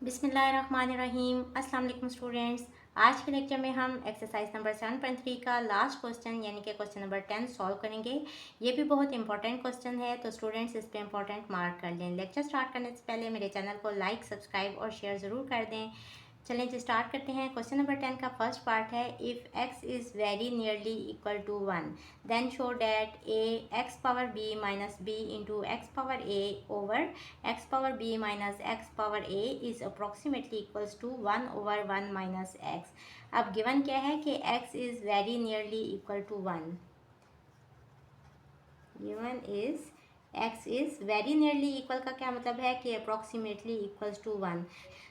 बिस्मिल्लाहिर्रहमानिर्रहीम। अस्सलाम वालेकुम स्टूडेंट्स। आज के लेक्चर में हम एक्सरसाइज नंबर 7.3 का लास्ट क्वेश्चन यानी कि क्वेश्चन नंबर 10 सॉल्व करेंगे। ये भी बहुत इंपॉर्टेंट क्वेश्चन है, तो स्टूडेंट्स इस पे इंपॉर्टेंट मार्क कर लें। लेक्चर स्टार्ट करने से पहले मेरे चैनल को लाइक, सब्सक्राइब और शेयर ज़रूर कर दें। चलें जी स्टार्ट करते हैं। क्वेश्चन नंबर 10 का फर्स्ट पार्ट है, if X is very nearly equal to 1 then show that A X power B minus B into X power A over X power B minus X power A is approximately equals to 1 over 1 minus X. अब given क्या है कि X is very nearly equal to 1। Given is X is very nearly equal का क्या मतलब है कि approximately equals to 1।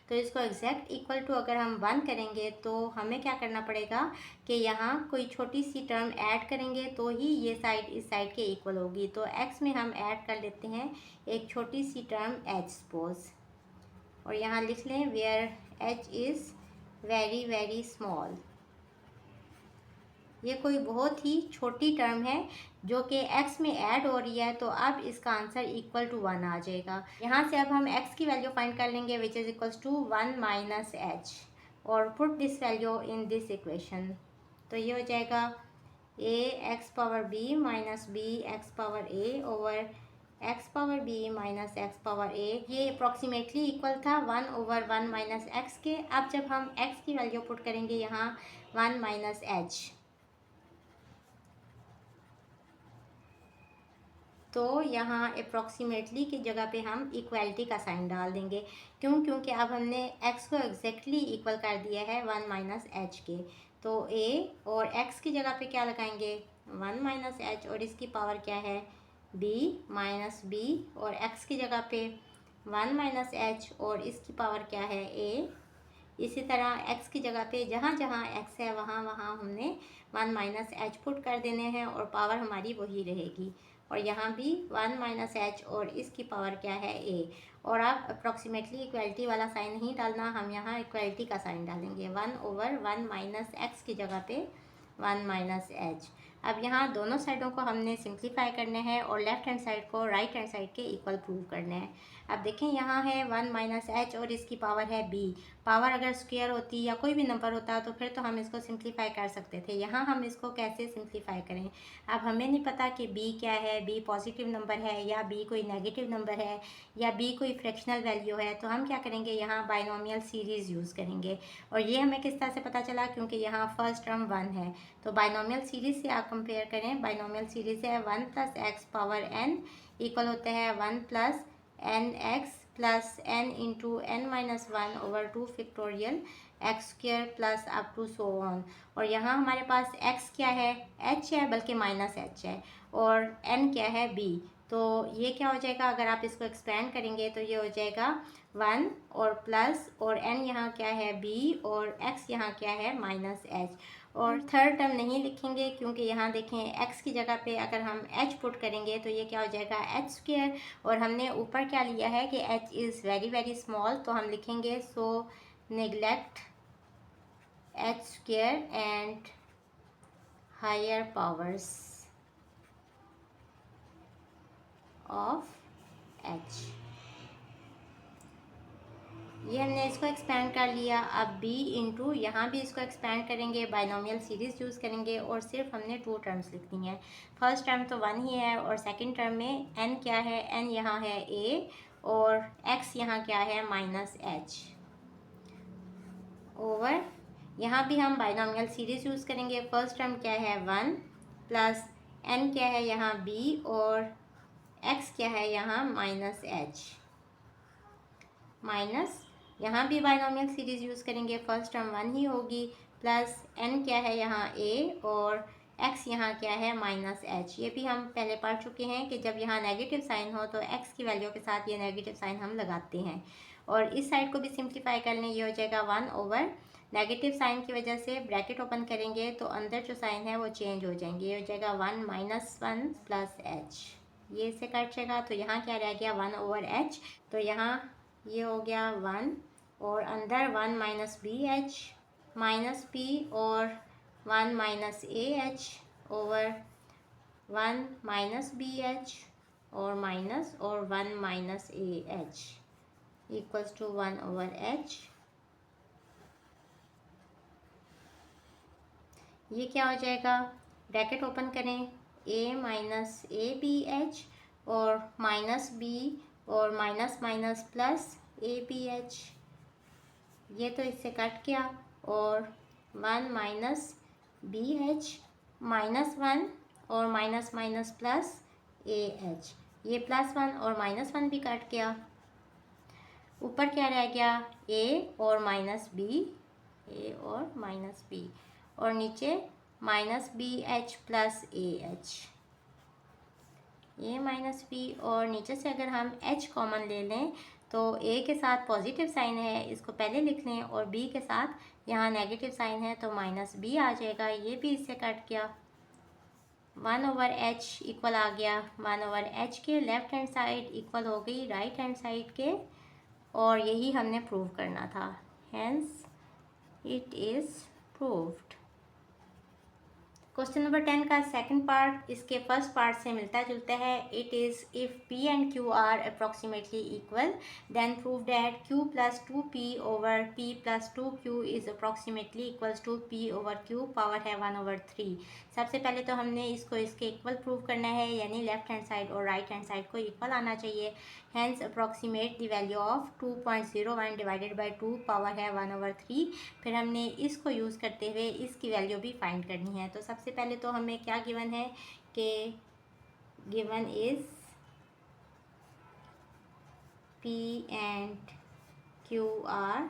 तो इसको एग्जैक्ट इक्वल टू अगर हम 1 करेंगे तो हमें क्या करना पड़ेगा कि यहाँ कोई छोटी सी टर्म ऐड करेंगे तो ही ये साइड इस साइड के इक्वल होगी। तो x में हम ऐड कर लेते हैं एक छोटी सी टर्म h सपोज, और यहाँ लिख लें where h is very very small. ये कोई बहुत ही छोटी टर्म है जो कि x में ऐड हो रही है, तो अब इसका आंसर इक्वल टू 1 आ जाएगा। यहाँ से अब हम x की वैल्यू फाइंड कर लेंगे which is equals to 1 minus H, और put this value in this equation. तो ये हो जाएगा a X power b minus B X power a over X power b minus X power a। ये approximately equal था 1 over 1 minus x के। अब जब हम x की वैल्यू पुट करेंगे यहाँ 1 माइनस एच, तो यहाँ अप्रॉक्सीमेटली की जगह पे हम इक्वालिटी का साइन डाल देंगे। क्यों? क्योंकि अब हमने x को एग्जैक्टली इक्वल कर दिया है 1 माइनस एच के। तो a और x की जगह पे क्या लगाएंगे 1 माइनस एच, और इसकी पावर क्या है b माइनस बी, और x की जगह पे 1 माइनस एच और इसकी पावर क्या है a। इसी तरह x की जगह पे जहाँ जहाँ x है वहाँ वहाँ हमने 1 माइनस एच पुट कर देने हैं और पावर हमारी वही रहेगी। और यहाँ भी 1 माइनस एच और इसकी पावर क्या है a। और आप अप्रॉक्सीमेटली इक्वालिटी वाला साइन नहीं डालना, हम यहाँ इक्वालिटी का साइन डालेंगे 1 ओवर 1 माइनस एक्स की जगह पे 1 माइनस एच। अब यहाँ दोनों साइडों को हमने सिंप्लीफाई करना है और लेफ्ट हैंड साइड को राइट हैंड साइड के इक्वल प्रूव करना है। अब देखें यहाँ है 1 माइनस एच और इसकी पावर है b। पावर अगर स्क्वायर होती या कोई भी नंबर होता तो फिर तो हम इसको सिंप्लीफाई कर सकते थे। यहाँ हम इसको कैसे सिंप्लीफाई करें? अब हमें नहीं पता कि b क्या है, b पॉजिटिव नंबर है या b कोई नेगेटिव नंबर है या b कोई फ्रैक्शनल वैल्यू है। तो हम क्या करेंगे यहाँ बाइनोमियल सीरीज़ यूज़ करेंगे। और ये हमें किस तरह से पता चला? क्योंकि यहाँ फर्स्ट टर्म 1 है। तो बाइनोमियल सीरीज़ से आप कंपेयर करें, बाइनोमियल सीरीज़ है 1 plus X power n equal होता है 1 plus N X plus N into N minus 1 over 2 factorial X square plus up to so on. और यहाँ हमारे पास x क्या है, h है, बल्कि माइनस h है, और n क्या है b। तो ये क्या हो जाएगा अगर आप इसको एक्सपेंड करेंगे तो ये हो जाएगा 1 और प्लस, और n यहाँ क्या है b, और x यहाँ क्या है माइनस h। और थर्ड टर्म नहीं लिखेंगे क्योंकि यहाँ देखें x की जगह पे अगर हम h पुट करेंगे तो ये क्या हो जाएगा h स्क्वायर, और हमने ऊपर क्या लिया है कि h is very very small, तो हम लिखेंगे so neglect h square and higher powers of h। ये हमने इसको एक्सपेंड कर लिया। अब b इंटू यहाँ भी इसको एक्सपेंड करेंगे, बाइनोमियल सीरीज़ यूज़ करेंगे, और सिर्फ हमने 2 टर्म्स लिखनी है। फर्स्ट टर्म तो 1 ही है, और सेकंड टर्म में n क्या है, n यहाँ है a, और x यहाँ क्या है माइनस h ओवर। यहाँ भी हम बाइनोमियल सीरीज़ यूज़ करेंगे। फर्स्ट टर्म क्या है 1 प्लस n क्या है यहाँ b, और x क्या है यहाँ माइनस h माइनस, यहाँ भी बाइनोमियल सीरीज़ यूज़ करेंगे। फर्स्ट टर्म 1 ही होगी, प्लस n क्या है यहाँ a, और x यहाँ क्या है माइनस h। ये भी हम पहले पढ़ चुके हैं कि जब यहाँ नेगेटिव साइन हो तो x की वैल्यू के साथ ये नेगेटिव साइन हम लगाते हैं। और इस साइड को भी सिंप्लीफाई कर लें, ये हो जाएगा 1 ओवर नेगेटिव साइन की वजह से ब्रैकेट ओपन करेंगे तो अंदर जो साइन है वो चेंज हो जाएंगे। ये हो जाएगा 1 माइनस 1 प्लस h, ये इससे कट जाएगा। तो यहाँ क्या रह गया 1 ओवर h, तो यहाँ ये हो गया 1, और अंदर 1 minus B H minus P, और 1 minus A H over 1 minus B H और माइनस, और 1 minus A H. Equals to 1/h। ये क्या हो जाएगा, ब्रैकेट ओपन करें, a minus A B H और माइनस बी और minus minus plus A B H, ये तो इससे कट गया, और 1 माइनस बी एच माइनस 1 और minus minus plus A H, ये +1 और -1 भी कट गया। ऊपर क्या रह गया, a और माइनस बी, a और माइनस बी, और नीचे minus B H plus A H, A minus B, और नीचे से अगर हम h कॉमन ले लें तो a के साथ पॉजिटिव साइन है, इसको पहले लिख लें, और b के साथ यहाँ नेगेटिव साइन है तो -b आ जाएगा, ये भी इससे कट गया। 1/h इक्वल आ गया 1/h के लेफ्ट हैंड साइड इक्वल हो गई राइट हैंड साइड के, और यही हमने प्रूव करना था, hence it is proved. Question number 10 का सेकंड पार्ट इसके फर्स्ट पार्ट से मिलता जुलता है। It is if p and q are approximately equal then prove that q plus 2p over p plus 2q is approximately equals to p over q power है 1/3। सबसे पहले तो हमने इसको इसके इक्वल प्रूव करना है, यानी लेफ्ट हैंड साइड और राइट हैंड साइड को इक्वल आना चाहिए। Hence approximate the value of 2.01 divided by 2 power है 1/3। फिर हमने इसको यूज़ करते हुए इसकी वैल्यू भी फाइंड करनी है। तो सबसे पहले तो हमें क्या गिवन है कि given is p and q are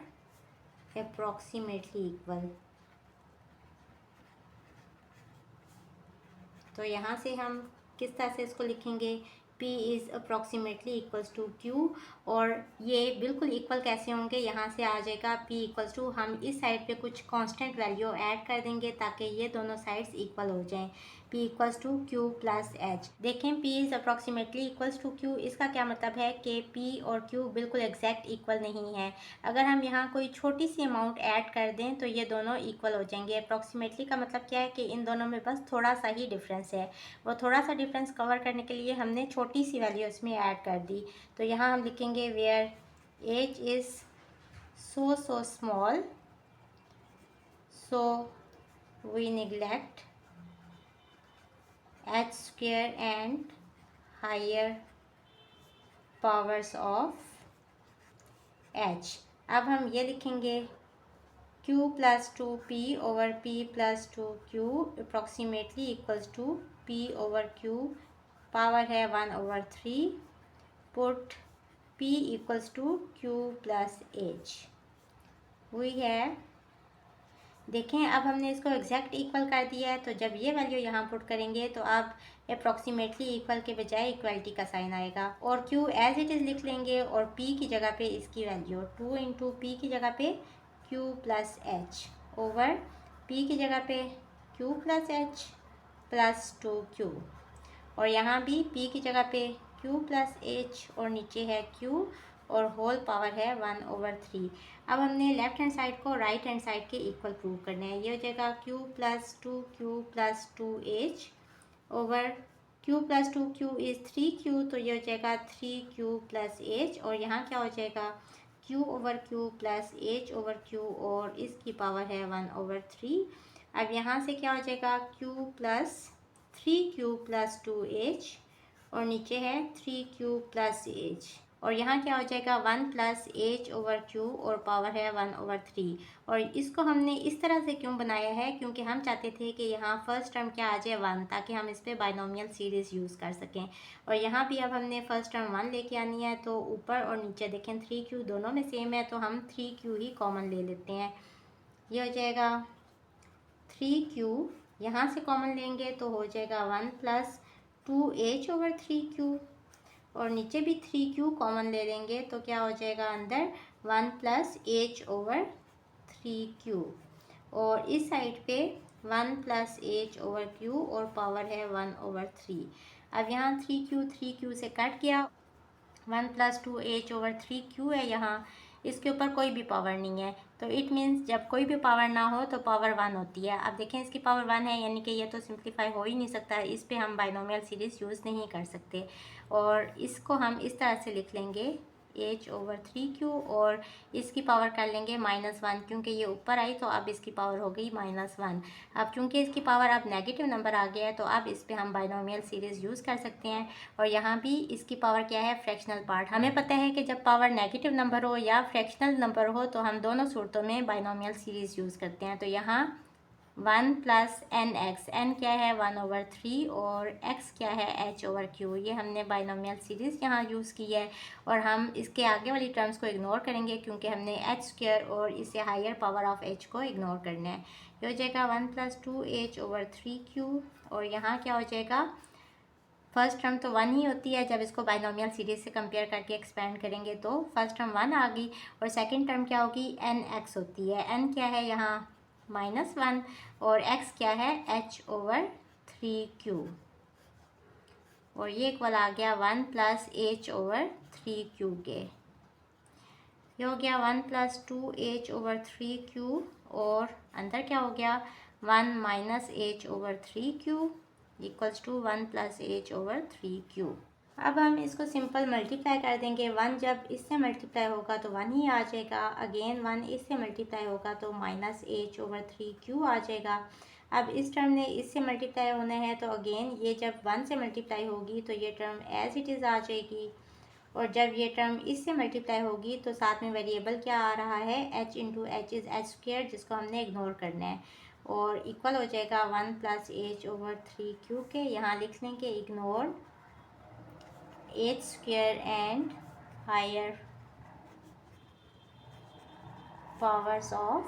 approximately equal. तो यहाँ से हम किस तरह से इसको लिखेंगे, p is approximately equals to q, और ये बिल्कुल इक्वल कैसे होंगे, यहाँ से आ जाएगा p इक्वल्स टू, हम इस साइड पे कुछ कांस्टेंट वैल्यू ऐड कर देंगे ताकि ये दोनों साइड्स इक्वल हो जाएं। p equals to q plus h। देखें p is approximately equals to q, इसका क्या मतलब है कि p और q बिल्कुल एग्जैक्ट इक्वल नहीं है। अगर हम यहाँ कोई छोटी सी अमाउंट ऐड कर दें तो ये दोनों इक्वल हो जाएंगे। अप्रॉक्सीमेटली का मतलब क्या है कि इन दोनों में बस थोड़ा सा ही डिफरेंस है, वो थोड़ा सा डिफरेंस कवर करने के लिए हमने छोटी सी वैल्यू इसमें ऐड कर दी। तो यहाँ हम लिखेंगे where h is so small so we neglect h square and higher powers of h। अब हम ये लिखेंगे q plus 2p over p plus 2q approximately equals to p over q power है 1/3। Put p equals to q plus h। हुई है, देखें अब हमने इसको एग्जैक्ट इक्वल कर दिया है, तो जब ये वैल्यू यहाँ पुट करेंगे तो अब अप्रॉक्सीमेटली इक्वल के बजाय इक्वलिटी का साइन आएगा, और q एज इट इज़ लिख लेंगे, और p की जगह पे इसकी वैल्यू 2 इंटू पी की जगह पे q plus h over p की जगह पे q plus h plus 2q, और यहाँ भी p की जगह पे q प्लस h और नीचे है q और होल पावर है 1/3। अब हमने लेफ्ट हैंड साइड को राइट हैंड साइड के इक्वल प्रूव करना है। ये हो जाएगा q plus 2q plus 2h over q plus 2q is 3q, तो ये हो जाएगा 3q प्लस h, और यहाँ क्या हो जाएगा q over q plus h over q, और इसकी पावर है 1/3। अब यहाँ से क्या हो जाएगा q plus 3q plus 2h, और नीचे है 3q प्लस h, और यहाँ क्या हो जाएगा 1 प्लस h ओवर q, और पावर है 1/3। और इसको हमने इस तरह से क्यों बनाया है, क्योंकि हम चाहते थे कि यहाँ फर्स्ट टर्म क्या आ जाए 1, ताकि हम इस पर बाइनोमियल सीरीज़ यूज़ कर सकें। और यहाँ भी अब हमने फर्स्ट टर्म 1 लेके आनी है, तो ऊपर और नीचे देखें 3q दोनों में सेम है, तो हम 3q ही कॉमन ले लेते हैं। ये हो जाएगा 3q, यहाँ से कॉमन लेंगे तो हो जाएगा 1 प्लस 2h ओवर 3q, और नीचे भी 3q कॉमन ले लेंगे तो क्या हो जाएगा अंदर 1 प्लस h ओवर 3q, और इस साइड पे 1 प्लस h ओवर q, और पावर है 1/3। अब यहाँ 3q से कट गया, 1 प्लस 2h ओवर 3q है यहाँ, इसके ऊपर कोई भी पावर नहीं है, तो इट मीन्स जब कोई भी पावर ना हो तो पावर 1 होती है। अब देखें इसकी पावर 1 है, यानी कि ये तो सिंप्लीफाई हो ही नहीं सकता, इस पे हम बाइनोमियल सीरीज़ यूज़ नहीं कर सकते, और इसको हम इस तरह से लिख लेंगे h/3 और इसकी पावर कर लेंगे -1 क्योंकि ये ऊपर आई तो अब इसकी पावर हो गई -1। अब चूंकि इसकी पावर अब नेगेटिव नंबर आ गया है तो अब इस पे हम बाइनोमियल सीरीज़ यूज़ कर सकते हैं। और यहाँ भी इसकी पावर क्या है, फ्रैक्शनल पार्ट। हमें पता है कि जब पावर नेगेटिव नंबर हो या फ्रैक्शनल नंबर हो तो हम दोनों सूरतों में बाइनोमियल सीरीज़ यूज़ करते हैं। तो यहाँ 1 प्लस एन एक्स, एन क्या है 1/3 और x क्या है h/q। ये हमने बाइनोमियल सीरीज़ यहाँ यूज़ की है और हम इसके आगे वाली टर्म्स को इग्नोर करेंगे क्योंकि हमने h² और इससे हायर पावर ऑफ h को इग्नोर करना है। ये हो जाएगा 1 + 2h/3q और यहाँ क्या हो जाएगा, फर्स्ट टर्म तो 1 ही होती है, जब इसको बाइनोमियल सीरीज से कंपेयर करके एक्सपेंड करेंगे तो फर्स्ट टर्म 1 आ गई और सेकंड टर्म क्या होगी, एन एक्स होती है। एन क्या है यहाँ -1 और x क्या है h/3q और ये इक्वल आ गया 1 + h/3q के। ये हो गया 1 + 2h/3q और अंदर क्या हो गया 1 - h/3q इक्वल्स टू 1 + h/3q। अब हम इसको सिंपल मल्टीप्लाई कर देंगे। 1 जब इससे मल्टीप्लाई होगा तो 1 ही आ जाएगा। अगेन 1 इससे मल्टीप्लाई होगा तो -h/3q आ जाएगा। अब इस टर्म ने इससे मल्टीप्लाई होना है तो अगेन ये जब 1 से मल्टीप्लाई होगी तो ये टर्म एज इट इज़ आ जाएगी और जब ये टर्म इससे मल्टीप्लाई होगी तो साथ में वेरिएबल क्या आ रहा है, h × h इज़ h², जिसको हमने इग्नोर करना है और इक्वल हो जाएगा 1 + h/3q के। यहाँ लिख लेंगे ignore h² and higher powers of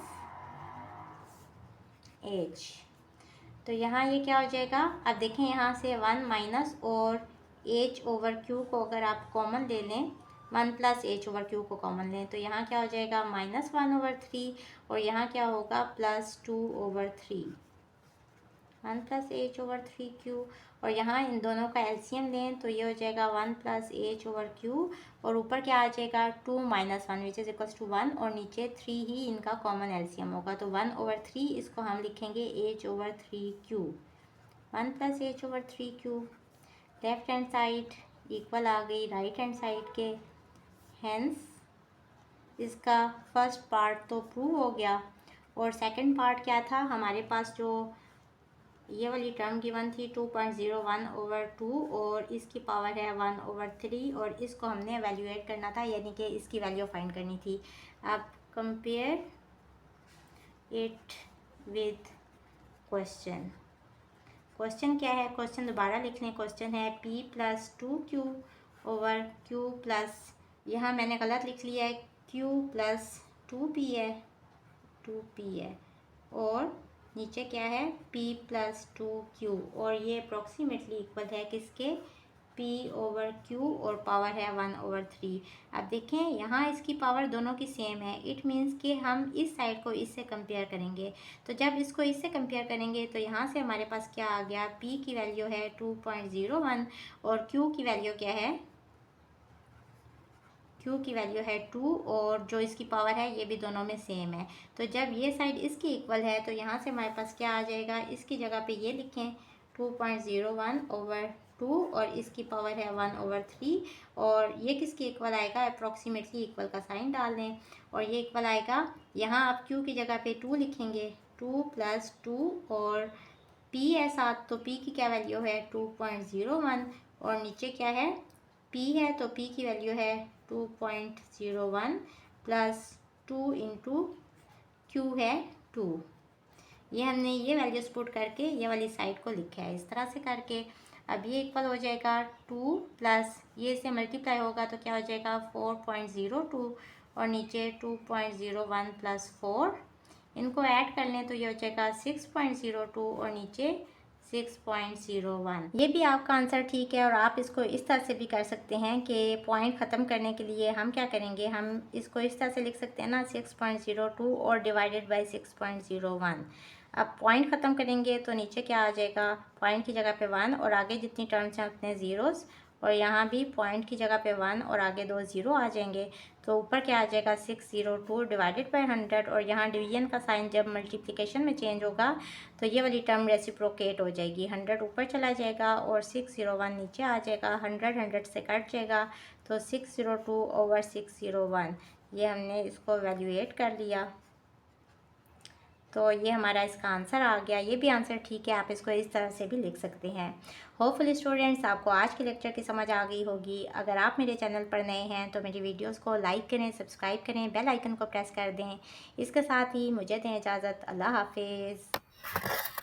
h। तो यहाँ ये क्या हो जाएगा, अब देखें यहाँ से 1 माइनस और h/q को अगर आप कॉमन ले लें, 1 + h/q को कॉमन लें तो यहाँ क्या हो जाएगा -1/3 और यहाँ क्या होगा +2/3, 1 + h/3q और यहाँ इन दोनों का एलसीएम लें तो ये हो जाएगा 1 + h/q और ऊपर क्या आ जाएगा 2 - 1 विच इज़ इक्वल्स टू 1 और नीचे 3 ही इनका कॉमन एलसीएम होगा तो 1/3 इसको हम लिखेंगे h/3q। 1 + h/3q left hand side equal आ गई राइट हैंड साइड के, हेंस इसका फर्स्ट पार्ट तो प्रूव हो गया और सेकंड पार्ट क्या था, हमारे पास जो ये वाली टर्म गिवन थी 2.01/2 और इसकी पावर है 1/3 और इसको हमने एवेल्यूएट करना था, यानी कि इसकी वैल्यू फाइंड करनी थी। अब compare it with question. Question क्या है, क्वेश्चन दोबारा लिख लें। क्वेश्चन है p + 2q/q प्लस, यहाँ मैंने गलत लिख लिया है, q + 2p है, 2p है और नीचे क्या है p + 2q और ये अप्रॉक्सीमेटली इक्वल है किसके, p/q और पावर है 1/3। अब देखें यहाँ इसकी पावर दोनों की सेम है, इट मीन्स कि हम इस साइड को इससे कंपेयर करेंगे तो जब इसको इससे कंपेयर करेंगे तो यहाँ से हमारे पास क्या आ गया, p की वैल्यू है 2.01 और q की वैल्यू क्या है, q की वैल्यू है 2 और जो इसकी पावर है ये भी दोनों में सेम है। तो जब ये साइड इसकी इक्वल है तो यहाँ से हमारे पास क्या आ जाएगा, इसकी जगह पे ये लिखें 2.01/2 और इसकी पावर है 1/3 और ये किसके इक्वल आएगा, अप्रॉक्सीमेटली इक्वल का साइन डाल दें और ये इक्वल आएगा, यहाँ आप q की जगह पे 2 लिखेंगे, 2 + 2 और p है साथ तो p की क्या वैल्यू है 2.01 और नीचे क्या है p है तो p की वैल्यू है 2.01 + 2 × q है 2। ये हमने ये वैल्यूज पुट करके ये वाली साइड को लिखा है इस तरह से करके। अब ये इक्वल हो जाएगा 2 प्लस ये से मल्टीप्लाई होगा तो क्या हो जाएगा 4.02 और नीचे 2.01 + 4, इनको ऐड कर लें तो ये हो जाएगा 6.02 और नीचे 6.01। ये भी आपका आंसर ठीक है और आप इसको इस तरह से भी कर सकते हैं कि पॉइंट ख़त्म करने के लिए हम क्या करेंगे, हम इसको इस तरह से लिख सकते हैं ना 6.02 और डिवाइडेड बाय 6.01। अब पॉइंट ख़त्म करेंगे तो नीचे क्या आ जाएगा, पॉइंट की जगह पे 1 और आगे जितनी टर्म्स हैं उतने ज़ीरोस और यहाँ भी पॉइंट की जगह पे 1 और आगे 2 ज़ीरो आ जाएंगे। तो ऊपर क्या आ जाएगा 602 डिवाइडेड बाई 100, और यहाँ डिवीजन का साइन जब मल्टीप्लिकेशन में चेंज होगा तो ये वाली टर्म रेसिप्रोकेट हो जाएगी, 100 ऊपर चला जाएगा और 601 नीचे आ जाएगा, 100 से कट जाएगा तो 602 ओवर 601, ये हमने इसको वैल्यूएट कर लिया। तो ये हमारा इसका आंसर आ गया। ये भी आंसर ठीक है, आप इसको इस तरह से भी लिख सकते हैं। होपफुली स्टूडेंट्स आपको आज के लेक्चर की समझ आ गई होगी। अगर आप मेरे चैनल पर नए हैं तो मेरी वीडियोस को लाइक करें, सब्सक्राइब करें, बेल आइकन को प्रेस कर दें। इसके साथ ही मुझे दें इजाज़त। अल्लाह हाफिज़।